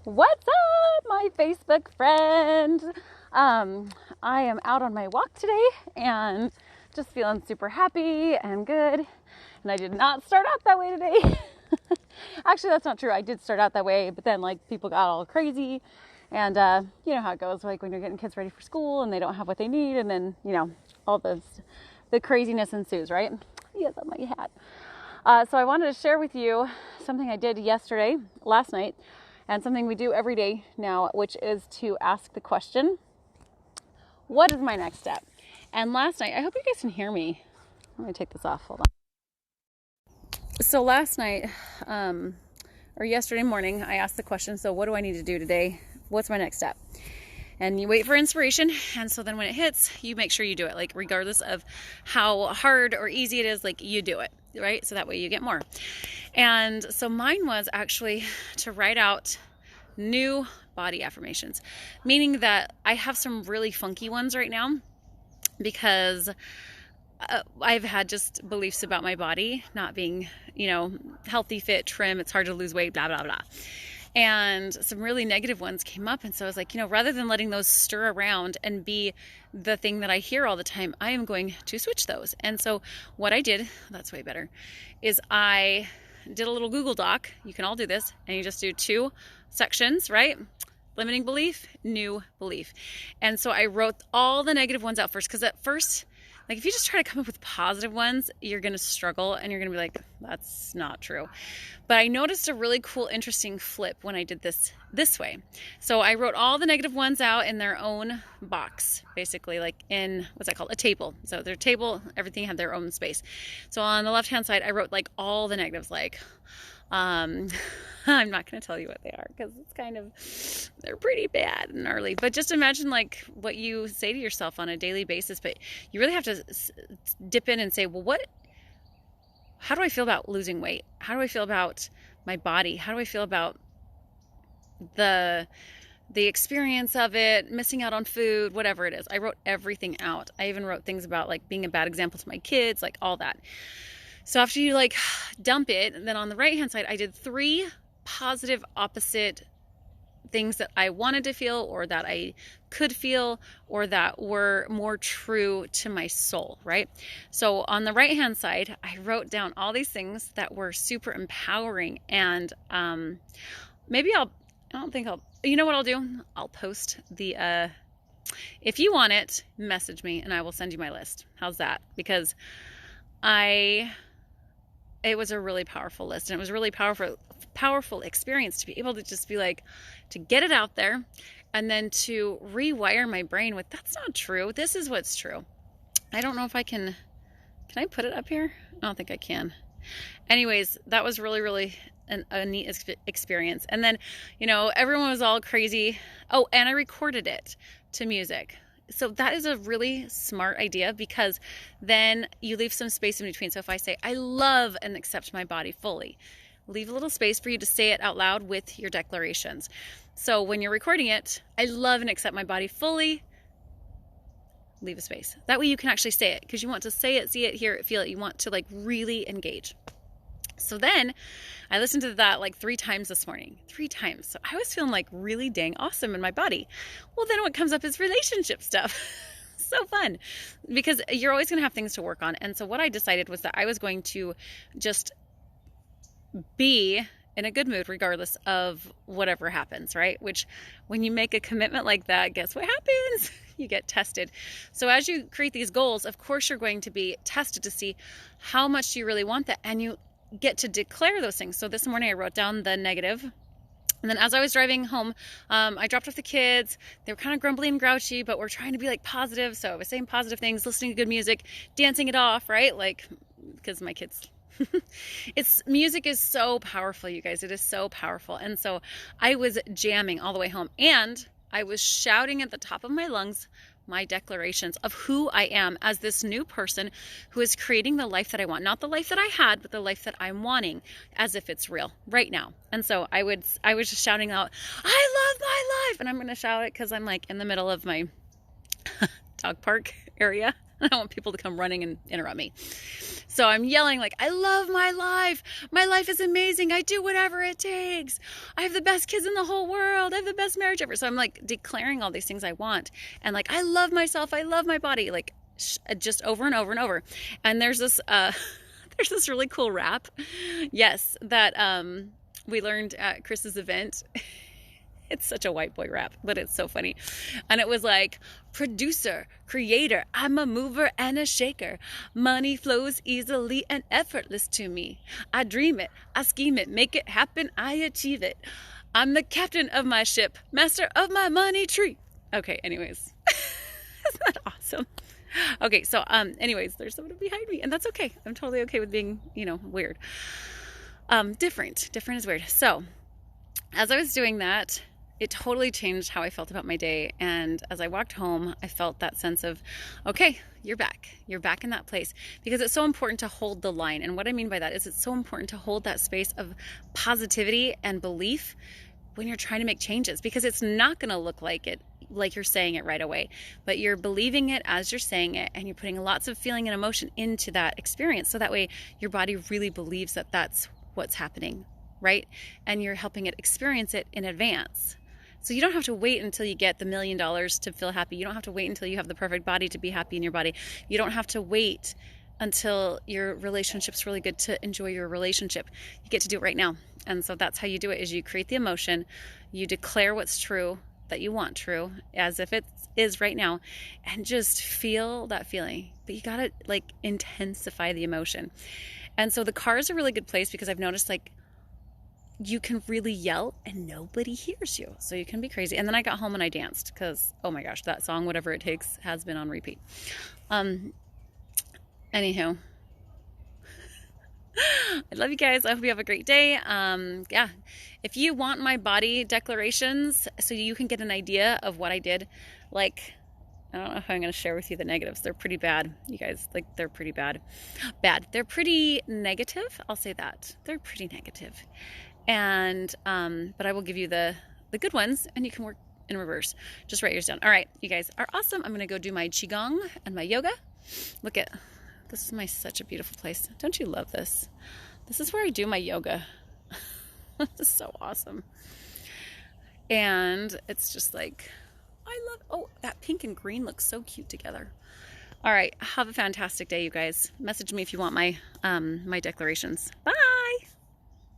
What's up, my Facebook friend? I am out on my walk today and just feeling super happy and good. And I did not start out that way today. Actually, that's not true. I did start out that way, but then people got all crazy. And you know how it goes, when you're getting kids ready for school and they don't have what they need, and then, all the craziness ensues, right? Yes, on my hat. So I wanted to share with you something I did last night, and something we do every day now, which is to ask the question, what is my next step? And last night, I hope you guys can hear me. Let me take this off, hold on. So last night, or yesterday morning, I asked the question, so what do I need to do today? What's my next step? And you wait for inspiration, and so then when it hits, you make sure you do it, regardless of how hard or easy it is, you do it, right? So that way you get more. And so mine was actually to write out new body affirmations, meaning that I have some really funky ones right now because I've had just beliefs about my body not being, healthy, fit, trim, it's hard to lose weight, blah, blah, blah. And some really negative ones came up. And so I was like, rather than letting those stir around and be the thing that I hear all the time, I am going to switch those. And so what I did, that's way better, is I did a little Google Doc. You can all do this. And you just do 2 sections, right? Limiting belief, new belief. And so I wrote all the negative ones out first, because at first, if you just try to come up with positive ones, you're going to struggle and you're going to be like, that's not true. But I noticed a really cool, interesting flip when I did this way. So I wrote all the negative ones out in their own box, basically, in, what's that called? A table. So their table, everything had their own space. So on the left-hand side, I wrote all the negatives, I'm not going to tell you what they are because they're pretty bad and gnarly. But just imagine what you say to yourself on a daily basis. But you really have to dip in and say, well, how do I feel about losing weight? How do I feel about my body? How do I feel about the experience of it, missing out on food, whatever it is? I wrote everything out. I even wrote things about being a bad example to my kids, all that. So after you dump it, and then on the right hand side, I did 3 positive opposite things that I wanted to feel, or that I could feel, or that were more true to my soul, right? So on the right hand side, I wrote down all these things that were super empowering. And you know what I'll do? I'll post if you want it, message me and I will send you my list. How's that? Because it was a really powerful list, and it was a really powerful experience to be able to just be to get it out there, and then to rewire my brain with, that's not true. This is what's true. I don't know if I can I put it up here? I don't think I can. Anyways, that was really, really a neat experience. And then, everyone was all crazy. Oh, and I recorded it to music. So that is a really smart idea, because then you leave some space in between. So if I say, I love and accept my body fully, leave a little space for you to say it out loud with your declarations. So when you're recording it, I love and accept my body fully, leave a space. That way you can actually say it, because you want to say it, see it, hear it, feel it. You want to really engage. So then I listened to that 3 times this morning, 3 times. So I was feeling really dang awesome in my body. Well, then what comes up is relationship stuff. So fun, because you're always going to have things to work on. And so what I decided was that I was going to just be in a good mood regardless of whatever happens, right? Which, when you make a commitment like that, guess what happens? You get tested. So as you create these goals, of course, you're going to be tested to see how much do you really want that, and you get to declare those things. So this morning I wrote down the negative. And then as I was driving home, I dropped off the kids. They were kind of grumbly and grouchy, but we're trying to be positive. So I was saying positive things, listening to good music, dancing it off, right? Because my kids, music is so powerful, you guys. It is so powerful. And so I was jamming all the way home, and I was shouting at the top of my lungs my declarations of who I am as this new person who is creating the life that I want. Not the life that I had, but the life that I'm wanting, as if it's real right now. And so I was just shouting out, I love my life. And I'm going to shout it because I'm in the middle of my dog park area. I don't want people to come running and interrupt me. So I'm yelling like, I love my life. My life is amazing. I do whatever it takes. I have the best kids in the whole world. I have the best marriage ever. So I'm like declaring all these things I want. And like, I love myself. I love my body. Like just over and over and over. And there's this, there's this really cool rap. Yes. That, we learned at Chris's event. It's such a white boy rap, but it's so funny. And it was like, producer, creator, I'm a mover and a shaker. Money flows easily and effortless to me. I dream it, I scheme it, make it happen, I achieve it. I'm the captain of my ship, master of my money tree. Okay, anyways. Isn't that awesome? Okay, so anyways, there's someone behind me, and that's okay. I'm totally okay with being, weird. Different is weird. So as I was doing that, it totally changed how I felt about my day. And as I walked home, I felt that sense of, okay, you're back. You're back in that place, because it's so important to hold the line. And what I mean by that is it's so important to hold that space of positivity and belief when you're trying to make changes, because it's not going to look like you're saying it right away, but you're believing it as you're saying it, and you're putting lots of feeling and emotion into that experience. So that way your body really believes that that's what's happening, right? And you're helping it experience it in advance. So you don't have to wait until you get the $1 million to feel happy. You don't have to wait until you have the perfect body to be happy in your body. You don't have to wait until your relationship's really good to enjoy your relationship. You get to do it right now. And so that's how you do it, is you create the emotion, you declare what's true, that you want true, as if it is right now, and just feel that feeling. But you gotta like intensify the emotion. And so the car is a really good place, because I've noticed like you can really yell and nobody hears you. So you can be crazy. And then I got home and I danced, because, oh my gosh, that song, Whatever It Takes, has been on repeat. Anywho, I love you guys. I hope you have a great day. Yeah, if you want my body declarations so you can get an idea of what I did, like, I don't know if I'm going to share with you the negatives. They're pretty bad, you guys. Like, they're pretty bad. They're pretty negative. I'll say that. They're pretty negative. And, but I will give you the good ones, and you can work in reverse. Just write yours down. All right, you guys are awesome. I'm going to go do my Qigong and my yoga. Look at, this is such a beautiful place. Don't you love this? This is where I do my yoga. This is so awesome. And it's just like, oh, that pink and green looks so cute together. All right, have a fantastic day, you guys. Message me if you want my my declarations. Bye.